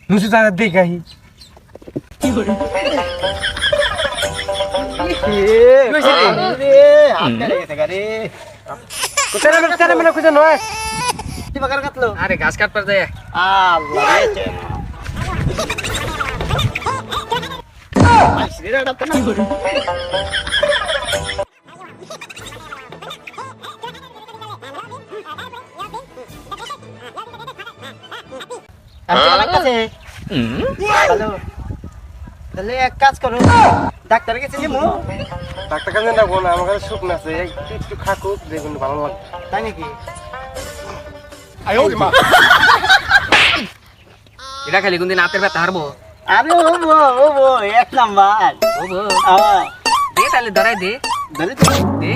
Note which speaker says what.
Speaker 1: নুসু তারা দেখাই
Speaker 2: আরে গাছ কাটবার যায়
Speaker 3: তাহলে এক কাজ করো ডাক্তারের কাছে যাবো
Speaker 1: ডাক্তার কাছে না বোন আমার কাছে শুকনো আছে একটু খাকুক দেখুন ভালো লাগবে
Speaker 3: তাই নাকি
Speaker 2: এটা খালি কোনদিন হাতের ব্যথা হারবো
Speaker 3: আরে ও এক নাম্বার
Speaker 2: ও বো
Speaker 3: আবার
Speaker 2: দে তাহলে ধরাই দে
Speaker 3: ধরে তো
Speaker 2: দে